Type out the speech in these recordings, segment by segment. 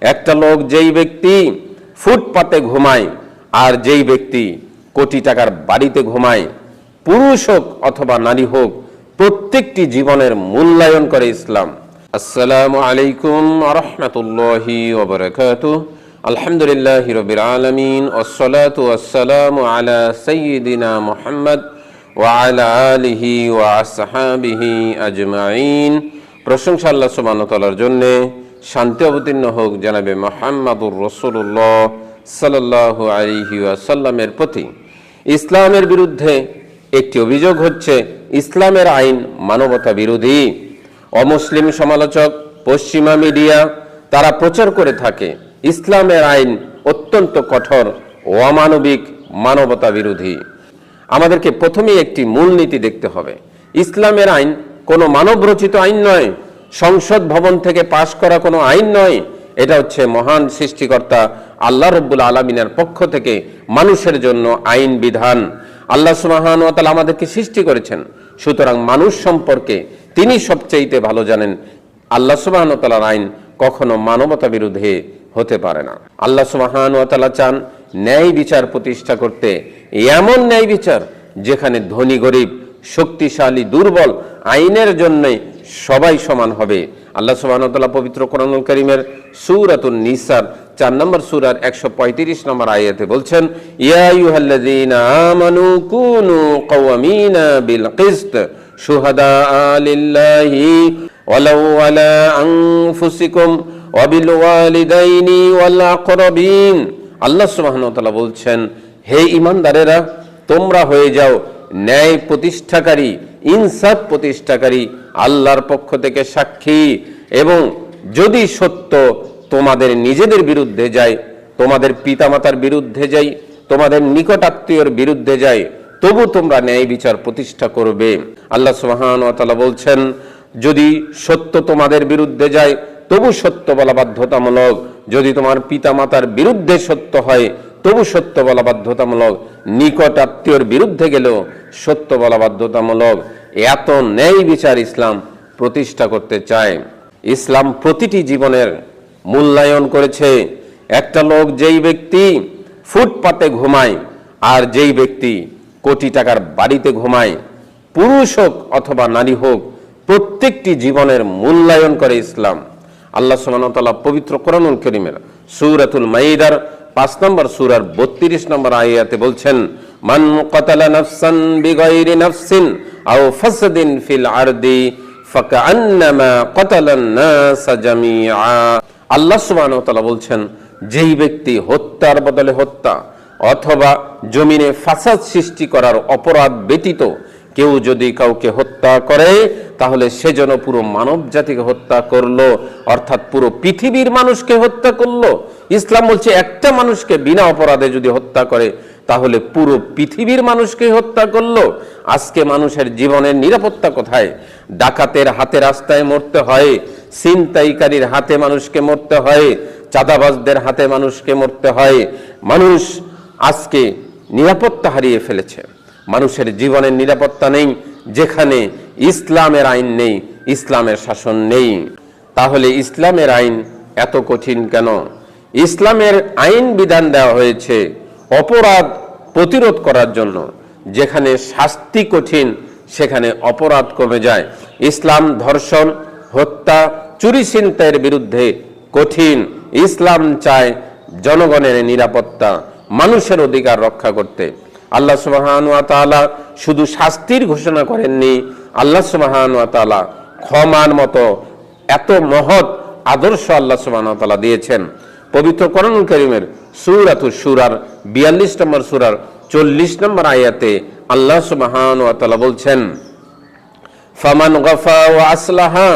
একটা লোক যেই ব্যক্তি ফুটপাতে ঘুমায় আর যেই ব্যক্তি কোটি টাকার বাড়িতে ঘুমায়, পুরুষ হোক অথবা নারী হোক, প্রত্যেকটি জীবনের মূল্যায়ন করে ইসলাম। আসসালামু আলাইকুম ওয়া রাহমাতুল্লাহি ওয়া বারাকাতুহু। আলহামদুলিল্লাহি রাব্বিল আলামিন ওয়াসসালাতু ওয়াসসালামু আলা সাইয়্যিদিনা মুহাম্মদ ওয়া আলা আলিহি ওয়া আসহাবিহি আজমাইন। প্রশংসা আল্লাহ সুবহানাহু ওয়া তাআলার জন্য, শান্তি অবতীর্ণ হোক জনাবে মুহাম্মদুর রাসূলুল্লাহ সাল্লাল্লাহু আলাইহি ওয়াসাল্লামের প্রতি। ইসলামের বিরুদ্ধে একটি অভিযোগ হচ্ছে ইসলামের আইন মানবতা বিরোধী। অমুসলিম সমালোচক, পশ্চিমা মিডিয়া তারা প্রচার করে থাকে ইসলামের আইন অত্যন্ত কঠোর, অমানবিক, মানবতা বিরোধী। আমাদেরকে প্রথমেই একটি মূলনীতি দেখতে হবে। ইসলামের আইন কোনো মানবরচিত আইন নয়, সংসদ ভবন থেকে পাশ করা কোনো আইন নয়। এটা হচ্ছে মহান সৃষ্টিকর্তা আল্লাহ রাব্বুল আলামিনের পক্ষ থেকে মানুষের জন্য আইন বিধান। আল্লাহ সুবহানাহু ওয়া তাআলা আমাদেরকে সৃষ্টি করেছেন, সুতরাং মানুষ সম্পর্কে তিনি সবচেয়ে ভালো জানেন। আল্লাহ সুবহানাহু ওয়া তাআলার আইন কখনো মানবতা বিরোধী হতে পারে না। আল্লাহ সুবহানাহু ওয়া তাআলা চান ন্যায় বিচার প্রতিষ্ঠা করতে, এমন ন্যায় বিচার যেখানে ধনী গরিব, শক্তিশালী দুর্বল আইনের জন্য সবাই সমান হবে। আল্লাহ সুবহানাহু ওয়া তাআলা পবিত্র কোরআনুল কারীমের সূরাতুন নিসার 4 নম্বর সূরার 135 নম্বর আয়াতে বলছেন, ইয়া আইয়ুহাল্লাযীনা আমানু কুনু কাওয়ামিনা বিল কিসত শুহাদাআ লিল্লাহি ওয়ালাউ আলা আনফুসিকুম ওয়া বিল ওয়ালিদাইনি ওয়াল আকরাবিন। আল্লাহ সুবহানাহু ওয়া তাআলা বলছেন, হে ঈমানদারেরা, তোমরা হয়ে যাও ন্যায় প্রতিষ্ঠাকারী, ইনসাফ প্রতিষ্ঠাকারী, আল্লাহর পক্ষ থেকে সাক্ষী। এবং যদি সত্য তোমাদের নিজেদের বিরুদ্ধে যায়, তোমাদের পিতামাতার বিরুদ্ধে যায়, তোমাদের নিকট আত্মীয়র বিরুদ্ধে যায়, তবু তোমরা ন্যায় বিচার প্রতিষ্ঠা করবে। আল্লাহ সুবহানাহু ওয়া তাআলা বলছেন, যদি সত্য তোমাদের বিরুদ্ধে যায় তবু সত্য বলা বাধ্যতামূলক। যদি তোমার পিতামাতার বিরুদ্ধে সত্য হয় তবু সত্য বলা বাধ্যতামূলক। নিকট আত্মীয়র বিরুদ্ধে গেলেও সত্য বলা বাধ্যতামূলক। এত ন্যায় বিচার ইসলাম প্রতিষ্ঠা করতে চায়। ইসলাম প্রতিটি জীবনের মূল্যায়ন করেছে। একটা লোক যেই ব্যক্তি ফুটপাতে ঘুমায় আর যেই ব্যক্তি কোটি টাকার বাড়িতে ঘুমায়, পুরুষ হোক অথবা নারী হোক, প্রত্যেকটি জীবনের মূল্যায়ন করে ইসলাম। আল্লাহ সুবহানাহু ওয়া তাআলা পবিত্র কোরআনুল কারীমের সূরাতুল মাইদার 5 নম্বর সূরার 32 নম্বর আয়াতে বলছেন, মান কাতালা নাফসান বিগাইরি নাফসিন আও ফাসাদিন ফিল আরদি ফাকান্নামা কাতালান নাস জামিআ। আল্লাহ সুবহানাহু ওয়া তাআলা বলছেন, যেই ব্যক্তি হত্যার বদলে হত্যা অথবা জমিনে ফাসাদ সৃষ্টি করার অপরাধ ব্যতীত কেউ যদি কাউকে হত্যা করে, তাহলে সেজন্য পুরো মানব জাতিকে হত্যা করলো, অর্থাৎ পুরো পৃথিবীর মানুষকে হত্যা করলো। ইসলাম বলছে একটা মানুষকে বিনা অপরাধে যদি হত্যা করে তাহলে পুরো পৃথিবীর মানুষকে হত্যা করলো। আজকে মানুষের জীবনের নিরাপত্তা কোথায়? ডাকাতের হাতে রাস্তায় মরতে হয়, ছিনতাইকারীর হাতে মানুষকে মরতে হয়, চাঁদাবাজদের হাতে মানুষকে মরতে হয়। মানুষ আজকে নিরাপত্তা হারিয়ে ফেলেছে। মানুষের জীবনের নিরাপত্তা নেই। যেখানে ইসলামের আইন নেই, ইসলামের শাসন নেই, তাহলে ইসলামের আইন এত কঠিন কেন? ইসলামের আইন বিধান দেওয়া হয়েছে অপরাধ প্রতিরোধ করার জন্য। যেখানে শাস্তি কঠিন সেখানে অপরাধ কমে যায়। ইসলাম ধর্ষণ, হত্যা, চুরি ছিনতাইয়ের বিরুদ্ধে কঠিন। ইসলাম চায় জনগণের নিরাপত্তা, মানুষের অধিকার রক্ষা করতে। আল্লাহ সুবহানাহু ওয়া তাআলা শুধু শাস্তির ঘোষণা করেননি, আল্লাহ সুবহানাহু ওয়া তাআলা ক্ষমার মতো এত মহৎ আদর্শ আল্লাহ সুবহানাহু ওয়া তাআলা দিয়েছেন। পবিত্র কোরআনুল কারীমের সূরাতুশ শূরার 42 নম্বর সূরার 40 নম্বর আয়াতে আল্লাহ সুবহানাহু ওয়া তাআলা বলছেন, ফামান গাফা ওয়া আসলাহা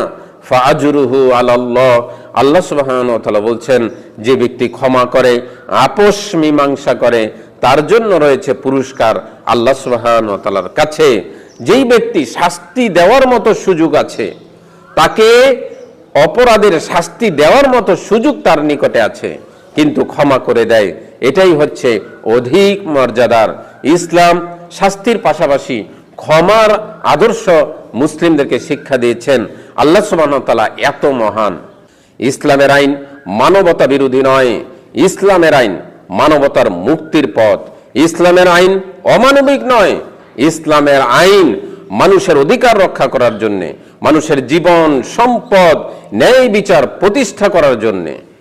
ফাআজরুহু আলাল্লাহ। আল্লাহ সুবহানাহু ওয়া তাআলা বলছেন, যে ব্যক্তি ক্ষমা করে, আপোষ মীমাংসা করে, তার জন্য রয়েছে পুরস্কার আল্লাহ সুবহানাহু ওয়া তাআলার কাছে। যেই ব্যক্তি শাস্তি দেওয়ার মতো সুযোগ আছে, তাকে অপরাধের শাস্তি দেওয়ার মতো সুযোগ তার নিকটে আছে, কিন্তু ক্ষমা করে দেয়, এটাই হচ্ছে অধিক মর্যাদার। ইসলাম শাস্তির পাশাপাশি ক্ষমার আদর্শ মুসলিমদেরকে শিক্ষা দিয়েছেন। আল্লাহ সুবহানাহু ওয়া তাআলা এত মহান। ইসলামের আইন মানবতা বিরোধী নয়। ইসলামের আইন মানবতার মুক্তির পথ। ইসলামের আইন অমানবিক নয়। ইসলামের আইন মানুষের অধিকার রক্ষা করার জন্যে, মানুষের জীবন, সম্পদ, ন্যায় বিচার প্রতিষ্ঠা করার জন্যে।